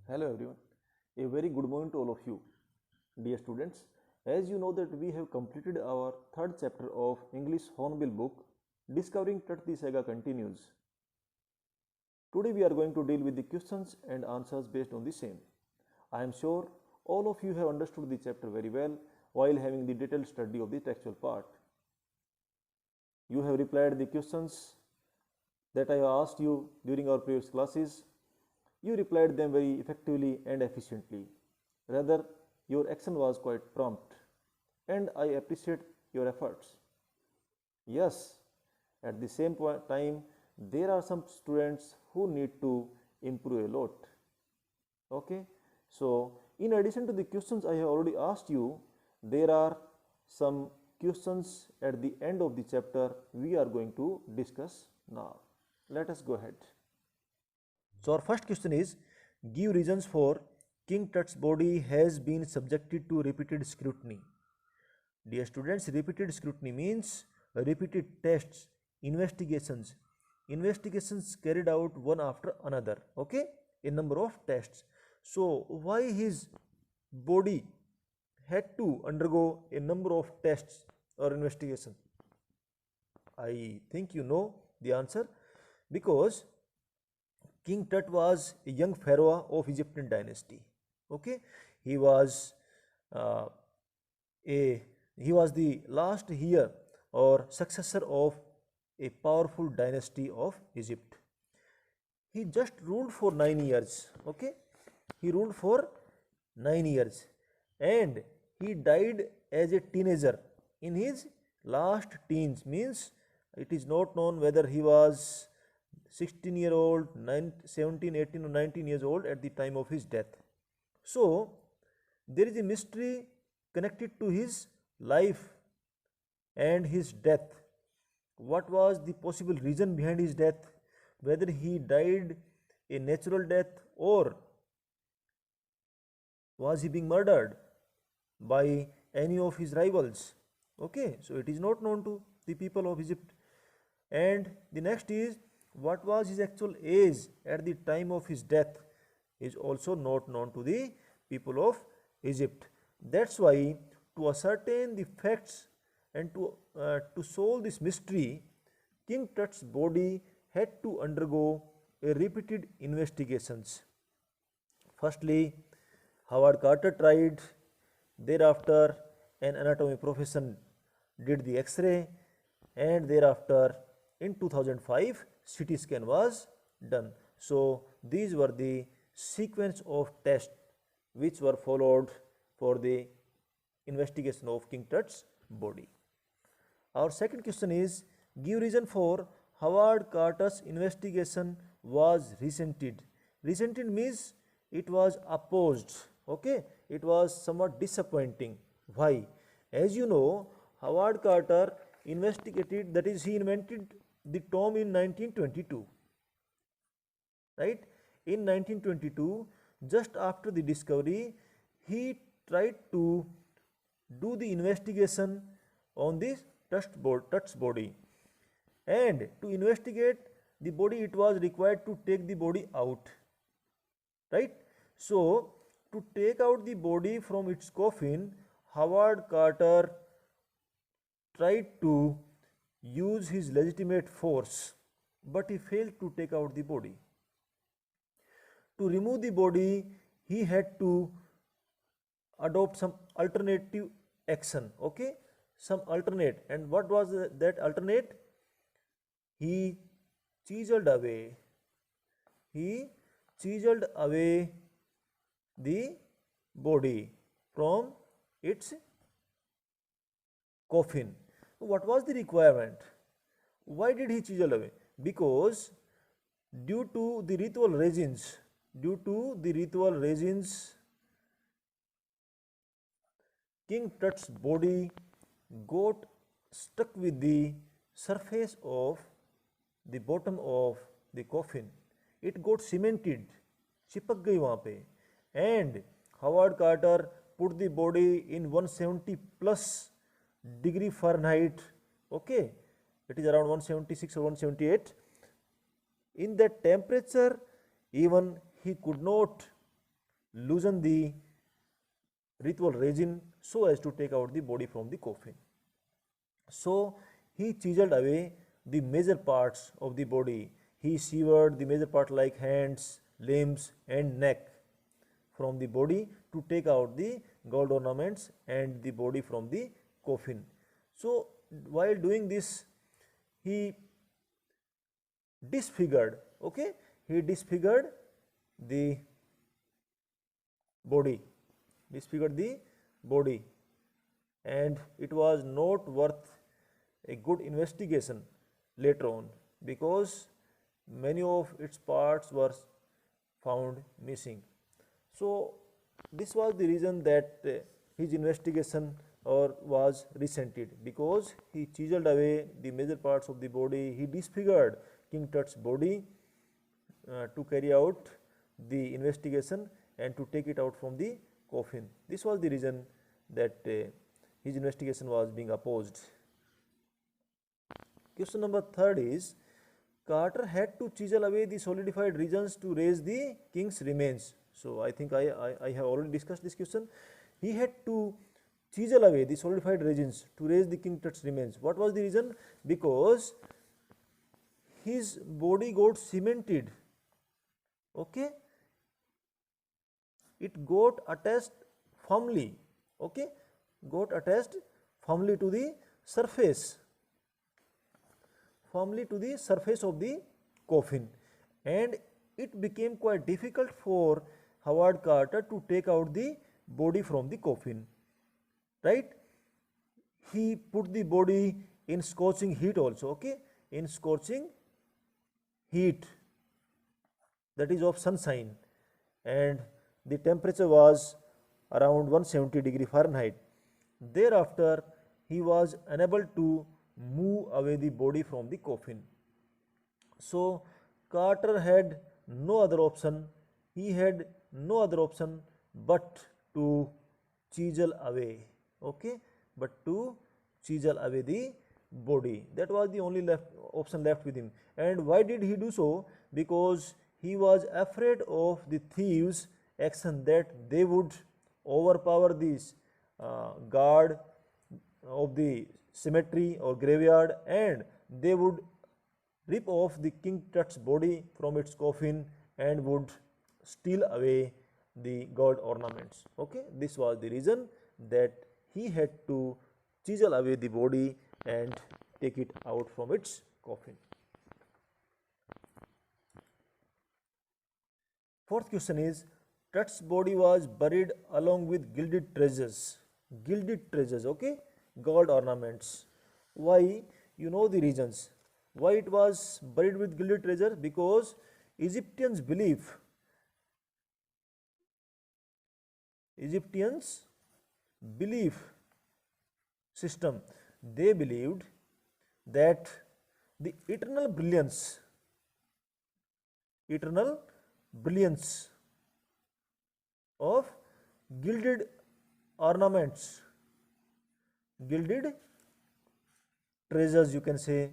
Hello everyone. A very good morning to all of you. Dear students, as you know that we have completed our third chapter of English Hornbill book, Discovering Tut the Saga continues. Today we are going to deal with the questions and answers based on the same. I am sure all of you have understood the chapter very well while having the detailed study of the textual part. You have replied the questions that I asked you during our previous classes. You replied them very effectively and efficiently. Rather, your action was quite prompt, and I appreciate your efforts. Yes, at the same time, there are some students who need to improve a lot. Okay, so in addition to the questions I have already asked you, there are some questions at the end of the chapter we are going to discuss now. Let us go ahead. So our first question is, give reasons for King Tut's body has been subjected to repeated scrutiny. Dear students, repeated scrutiny means repeated tests, investigations carried out one after another, okay, a number of tests. So why his body had to undergo a number of tests or investigation? I think you know the answer, because King Tut was a young pharaoh of Egyptian dynasty. Okay, he was uh, a he was the last heir or successor of a powerful dynasty of Egypt. He just ruled for 9 years. Okay, he ruled for 9 years, and he died as a teenager in his last teens. Means it is not known whether he was 16-year old, 17, 18 or 19 years old at the time of his death. So there is a mystery connected to his life and his death. What was the possible reason behind his death? Whether he died a natural death, or was he being murdered by any of his rivals? Okay, so it is not known to the people of Egypt. And the next is, what was his actual age at the time of his death is also not known to the people of Egypt. That's why, to ascertain the facts and to solve this mystery, King Tut's body had to undergo a repeated investigations. Firstly, Howard Carter tried. Thereafter, an anatomy profession did the X-ray, and thereafter, in 2005, CT scan was done. So these were the sequence of tests which were followed for the investigation of King Tut's body. Our second question is, give reason for Howard Carter's investigation was resented. Resented means it was opposed. Okay, it was somewhat disappointing. Why? As you know, Howard Carter investigated, that is, he invented the tomb in 1922, right? In 1922, just after the discovery, he tried to do the investigation on this Tut's body, and to investigate the body, it was required to take the body out, right? So to take out the body from its coffin, Howard Carter tried to use his legitimate force, but he failed to take out the body. To remove the body, he had to adopt some alternative action. Okay, some alternate. And what was that alternate? He chiseled away. He chiseled away the body from its coffin. What was the requirement? Why did he chisel away? Because due to the ritual resins, King Tut's body got stuck with the surface of the bottom of the coffin. It got cemented, चिपक गई वहाँ पे, and Howard Carter put the body in 170 plus degree Fahrenheit. Okay, it is around 176 or 178. In that temperature, even he could not loosen the ritual resin so as to take out the body from the coffin. So he chiseled away the major parts of the body. He severed the major part like hands, limbs and neck from the body to take out the gold ornaments and the body from the coffin. So while doing this, he disfigured, okay, he disfigured the body, disfigured the body, and it was not worth a good investigation later on because many of its parts were found missing. So this was the reason that his investigation or was resented, because he chiseled away the major parts of the body, he disfigured King Tut's body to carry out the investigation and to take it out from the coffin. This was the reason that his investigation was being opposed. Question number 3 is, Carter had to chisel away the solidified regions to raise the king's remains. So I think I have already discussed this question. He had to chisel away the solidified regions to raise the King Tut's remains. What was the reason? Because his body got cemented, okay, it got attached firmly, okay, got attached firmly to the surface, firmly to the surface of the coffin, and it became quite difficult for Howard Carter to take out the body from the coffin, right? He put the body in scorching heat also, okay, in scorching heat, that is of sunshine, and the temperature was around 170 Fahrenheit. Thereafter, he was unable to move away the body from the coffin. So Carter had no other option, he had no other option but to chisel away, okay, but to chisel away the body. That was the only option left with him. And why did he do so? Because he was afraid of the thieves' action, that they would overpower this guard of the cemetery or graveyard, and they would rip off the King Tut's body from its coffin and would steal away the gold ornaments, okay. This was the reason that he had to chisel away the body and take it out from its coffin. Fourth question is, Tut's body was buried along with gilded treasures, okay, gold ornaments. Why? You know the reasons why it was buried with gilded treasure. Because Egyptians believe system, they believed that the eternal brilliance of gilded ornaments, gilded treasures, you can say,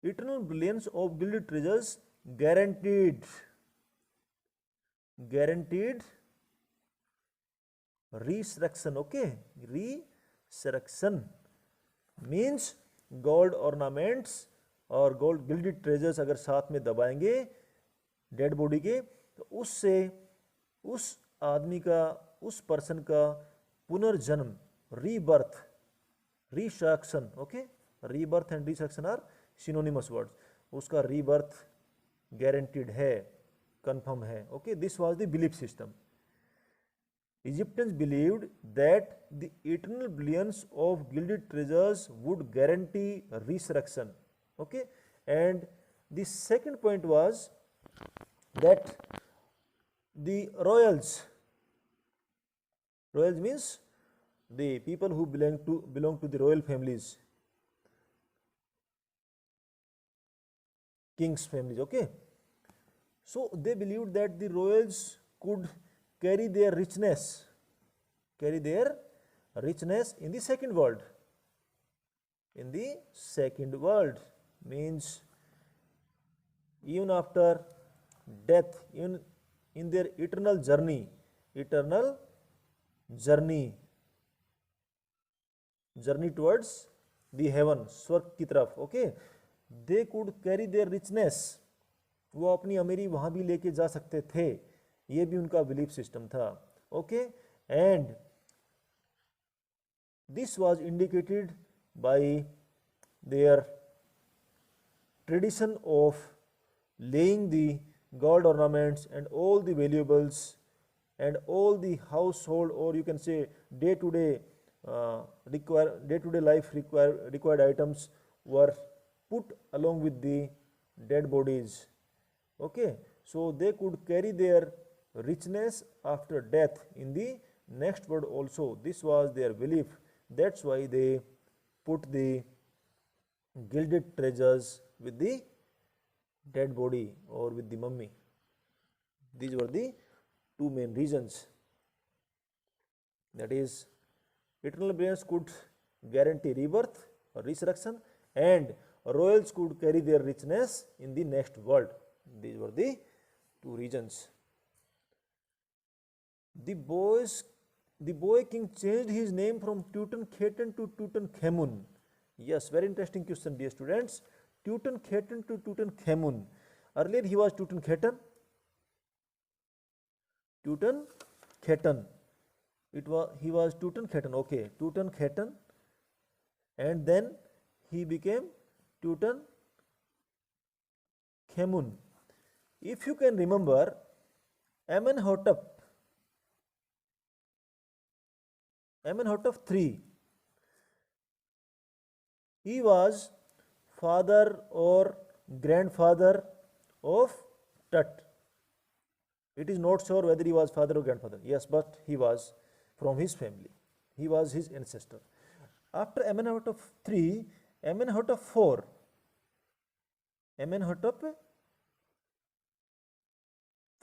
eternal brilliance of gilded treasures guaranteed resurrection, okay. Resurrection means gold ornaments और gold gilded treasures अगर साथ में दबाएंगे dead body के, तो उससे उस आदमी का, उस पर्सन का पुनर्जन्म, rebirth, resurrection, okay, rebirth and resurrection are synonymous words, उसका रीबर्थ गारंटीड है, कंफर्म है, okay. This was the belief system. Egyptians believed that the eternal brilliance of gilded treasures would guarantee resurrection, okay. And the second point was that the royals means the people who belong to the royal families, king's families, okay. So they believed that the royals could carry their richness in the second world. In the second world means even after death in their eternal journey journey towards the heaven, स्वर्ग की तरफ. Okay, they could carry their richness, वो अपनी अमीरी वहां भी लेके जा सकते थे, ये भी उनका बिलीफ सिस्टम था. Okay, and this was indicated by their tradition of laying the gold ornaments and all the valuables and all the household, or you can say day to day life required items were put along with the dead bodies. Okay, so they could carry their richness after death in the next world also. This was their belief. That's why they put the gilded treasures with the dead body or with the mummy. These were the two main reasons. That is, eternal beings could guarantee rebirth or resurrection, and royals could carry their richness in the next world. These were the two reasons. The boy king changed his name from Tutankhaten to Tutankhamun. Yes, very interesting question, dear students. Tutankhaten to Tutankhamun. Earlier he was Tutankhaten. He was Tutankhaten. Okay, Tutankhaten, and then he became Tutankhamun. If you can remember, Amenhotep III, he was father or grandfather of Tut. It is not sure whether he was father or grandfather. Yes, but he was from his family. He was his ancestor. After Amenhotep III, Amenhotep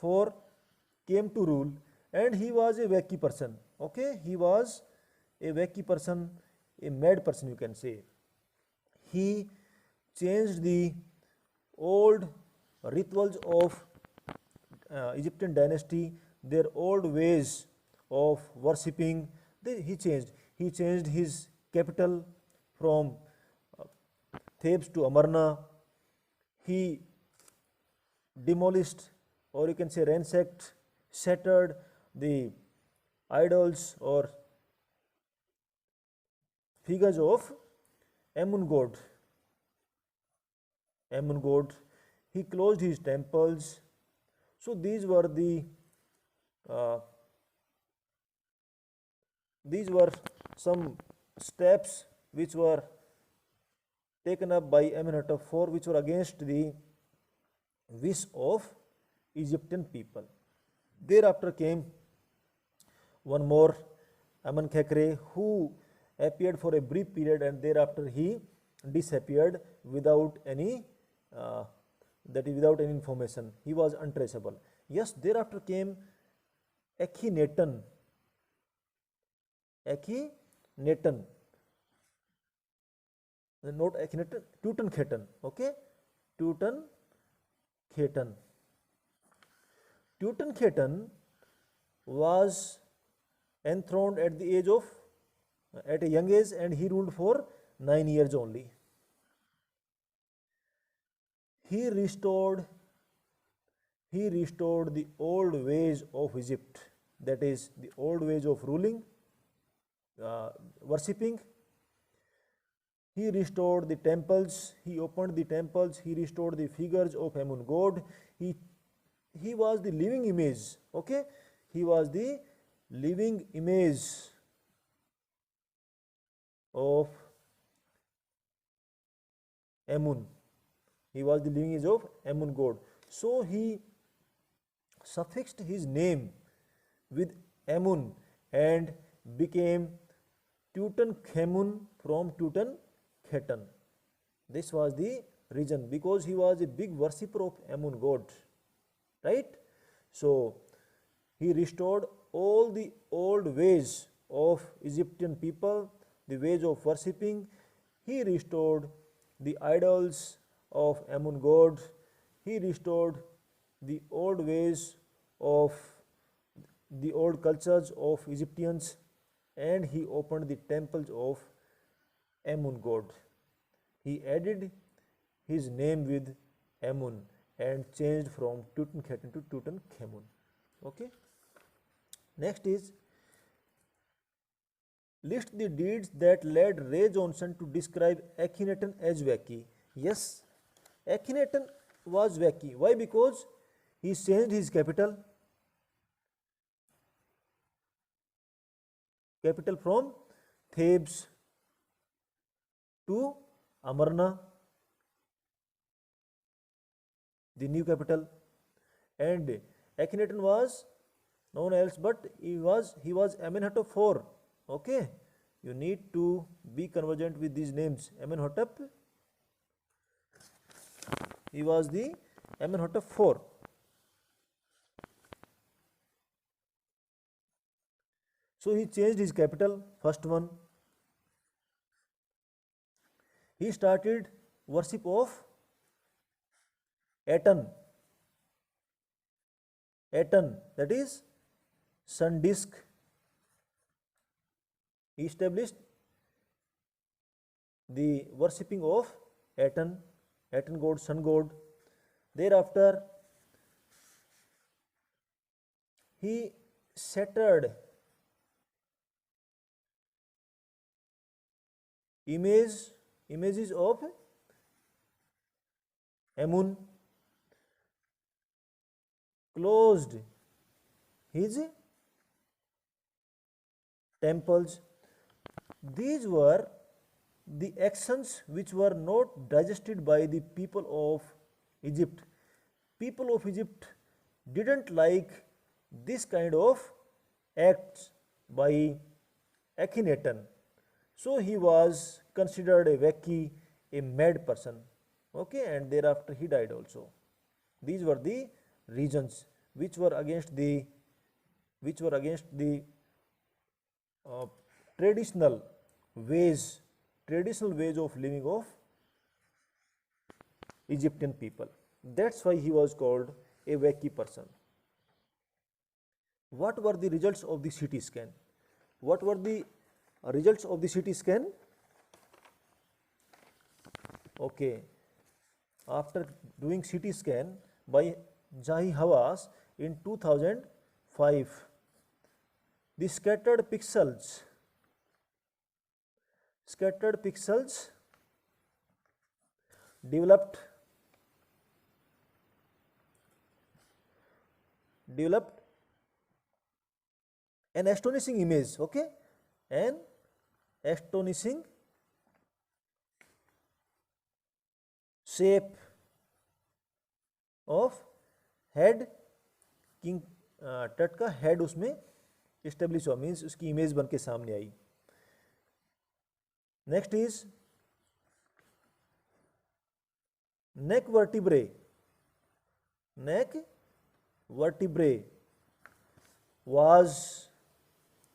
IV came to rule, and he was a wacky person. Okay, he was a wacky person, a mad person, you can say. He changed the old rituals of Egyptian dynasty, their old ways of worshipping. He changed his capital from Thebes to Amarna. He demolished, or you can say ransacked, shattered the idols or figures of Amun god. He closed his temples. So these were some steps which were taken up by Amenhotep IV, which were against the wish of Egyptian people. Thereafter came one more, Amenkhekre, who appeared for a brief period, and thereafter he disappeared without any information. He was untraceable. Yes, thereafter came Akhenaten, not Akhenaten, Tutankhaten. Okay, Tutankhaten was enthroned at a young age, and he ruled for 9 years only. He restored the old ways of Egypt, that is, the old ways of ruling, worshipping. He restored the temples, he opened the temples, he restored the figures of Amun god. He was the living image. Okay, he was the living image of Amun. He was the living image of Amun god. So he suffixed his name with Amun and became Tutankhamun from Tutankhaten. This was the reason, because he was a big worshipper of Amun god, right? So he restored all the old ways of Egyptian people, the ways of worshipping. He restored the idols of Amun god. He restored the old ways of the old cultures of Egyptians, and he opened the temples of Amun god. He added his name with Amun and changed from Tutankhaten to Tutankhamun. Okay. Next is list the deeds that led Ray Johnson to describe Akhenaten as wacky. Yes, Akhenaten was wacky. Why? Because he changed his capital from Thebes to Amarna, the new capital, and Akhenaten was known else, but he was Amenhotep IV. Okay, you need to be conversant with these names. Amenhotep, he was the Amenhotep IV. So he changed his capital, first one. He started worship of Aten, that is sun disk. He established the worshipping of Aten god, sun god. Thereafter, he shattered images of Amun, closed his temples. These were the actions which were not digested by the people of Egypt. People of Egypt didn't like this kind of acts by Akhenaten. So he was considered a wacky, a mad person. Okay, and thereafter he died also. These were the reasons which were against the uh, traditional ways of living of Egyptian people. That's why he was called a wacky person. What were the results of the CT scan? What were the results of the CT scan? Okay, after doing CT scan by Jahi Hawass in 2005, the scattered pixels developed an astonishing image. Okay, an astonishing shape of head. King टट का head उसमें establish हुआ, means उसकी image बन के सामने आई. Next is neck vertebrae was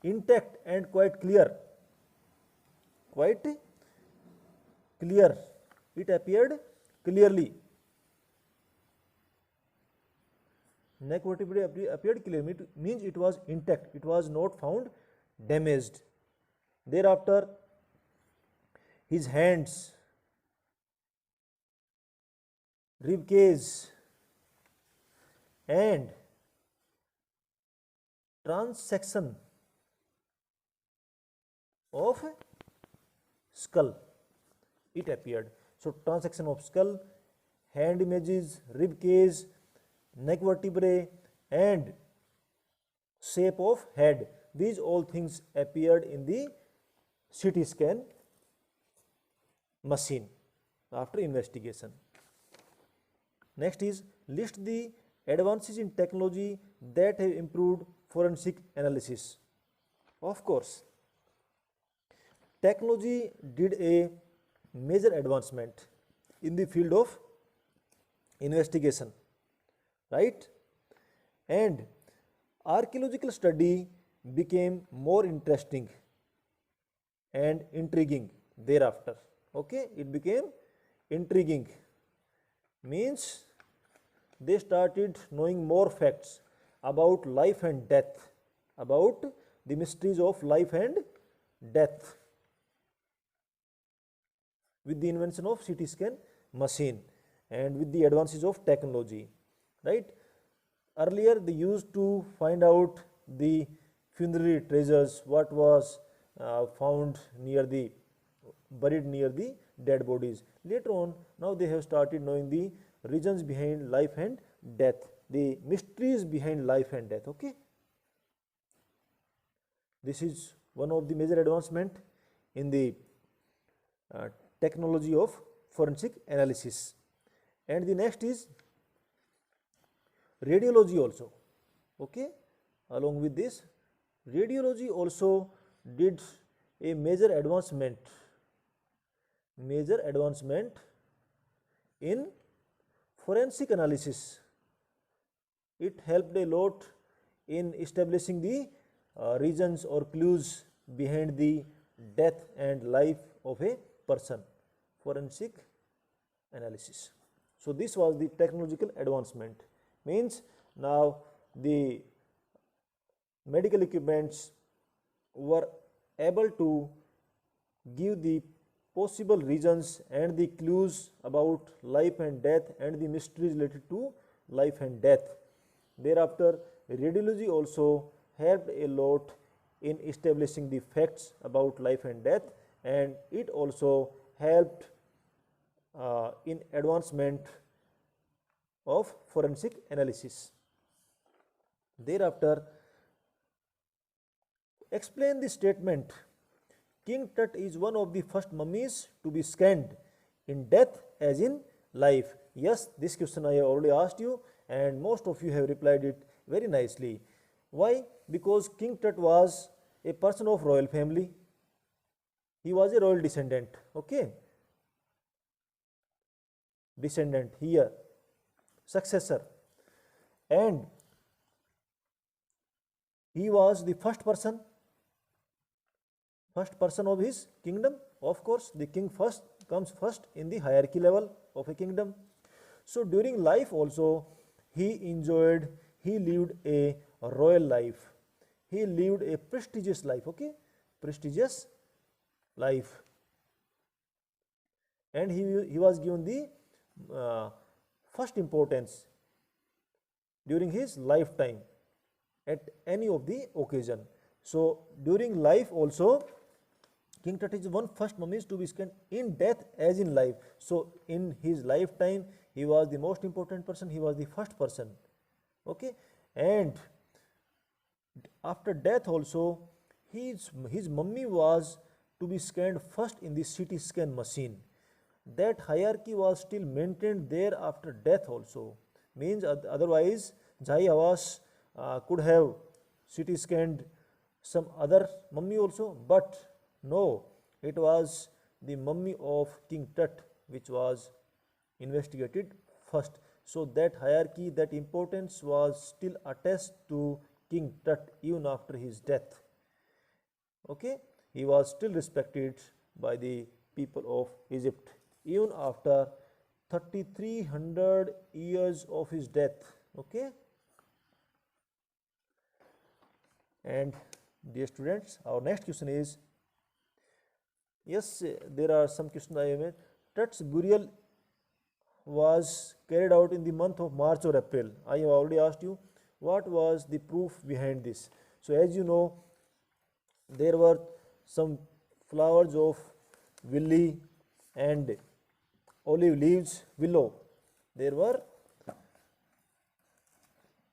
intact and quite clear. It appeared clearly. Neck vertebrae appeared clearly, means it was intact, it was not found damaged. Thereafter, his hands, rib cage and transection of skull, it appeared. So transection of skull, hand images, rib cage, neck vertebrae and shape of head, these all things appeared in the CT scan machine after investigation. Next is list the advances in technology that have improved forensic analysis. Of course, technology did a major advancement in the field of investigation, right? And archaeological study became more interesting and intriguing thereafter. Okay, it became intriguing, means they started knowing more facts about life and death, about the mysteries of life and death, with the invention of CT scan machine and with the advances of technology, right? Earlier they used to find out the funerary treasures, what was found near the buried near the dead bodies. Later on, now they have started knowing the reasons behind life and death, the mysteries behind life and death. Okay, this is one of the major advancement in the uh, technology of forensic analysis. And the next is radiology also. Okay, along with this, radiology also did a major advancement in forensic analysis. It helped a lot in establishing the reasons or clues behind the death and life of a person. Forensic analysis. So this was the technological advancement. Means now the medical equipments were able to give the possible reasons and the clues about life and death and the mysteries related to life and death. Thereafter, radiology also helped a lot in establishing the facts about life and death, and it also helped in advancement of forensic analysis. Thereafter, explain the statement, King Tut is one of the first mummies to be scanned in death as in life. Yes, this question I have already asked you and most of you have replied it very nicely. Why? Because King Tut was a person of royal family. He was a royal descendant. Okay, descendant here, successor, and he was the first person of his kingdom. Of course, the king first comes first in the hierarchy level of a kingdom. So during life also he lived a royal life, he lived a prestigious life. Okay, prestigious life, and he was given the first importance during his lifetime at any of the occasion. So during life also King Tut is one first mummy to be scanned in death as in life. So in his lifetime he was the most important person, he was the first person. Okay, and after death also his mummy was to be scanned first in the CT scan machine. That hierarchy was still maintained there after death also. Means otherwise Jai Hawass could have CT scanned some other mummy also, but no, it was the mummy of King Tut which was investigated first. So that hierarchy, that importance was still attached to King Tut even after his death. Okay, he was still respected by the people of Egypt even after 3300 years of his death. Okay, and dear students, our next question is, yes, there are some questions I have made. Tut's burial was carried out in the month of March or April. I have already asked you what was the proof behind this. So as you know, there were some flowers of willow and olive leaves, willow. There were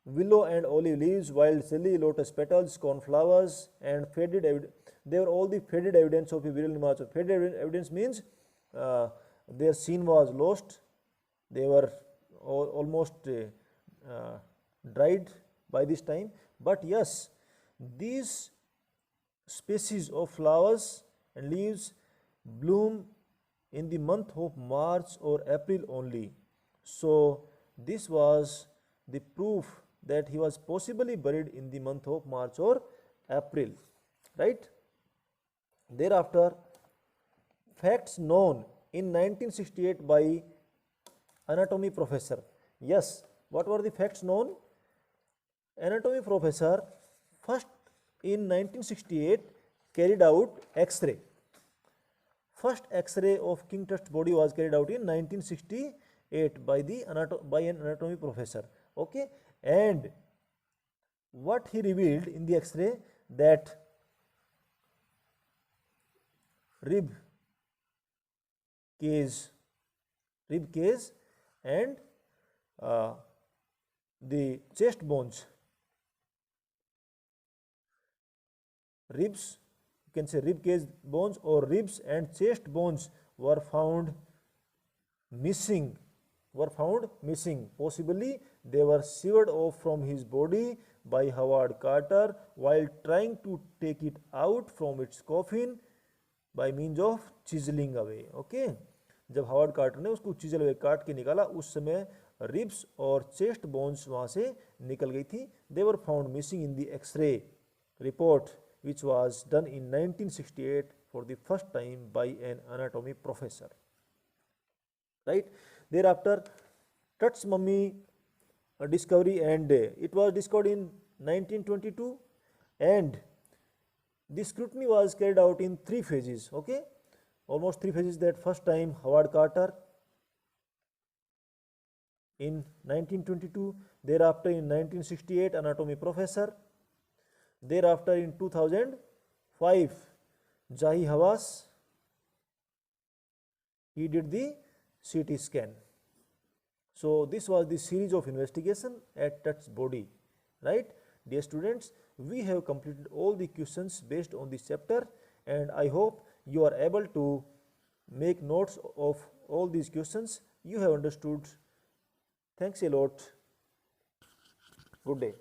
willow and olive leaves, wild silly, lotus petals, cornflowers, and faded. They were all the faded evidence of a burial in March. Faded evidence means their scene was lost. They were almost dried by this time. But yes, these species of flowers and leaves bloom in the month of March or April only. So this was the proof that he was possibly buried in the month of March or April, right? Thereafter, facts known in 1968 by anatomy professor. Yes, What were the facts known? Anatomy professor first in 1968 carried out X-ray. First X-ray of King Tut's body was carried out in 1968 by an anatomy professor. Okay, and what he revealed in the X-ray, that rib cage and the chest bones, ribs, you can say rib cage bones, or ribs and chest bones were found missing. Possibly they were severed off from his body by Howard Carter while trying to take it out from its coffin by means of chiseling away. Okay, जब Howard quarter ने उसको chisel away काट के निकाला, उस समय ribs और chest bones वहाँ से निकल गई थी. They were found missing in the X-ray report which was done in 1968 for the first time by an anatomy professor. Right, thereafter Tut's mummy discovery, and it was discovered in 1922, and the scrutiny was carried out in 3 phases. Okay, almost 3 phases. That first time Howard Carter in 1922, thereafter in 1968 anatomy professor, thereafter in 2005 Jahi Hawass, he did the CT scan. So this was the series of investigation at Tut's body. Right, dear students, we have completed all the questions based on this chapter, and I hope you are able to make notes of all these questions. You have understood. Thanks a lot. Good day.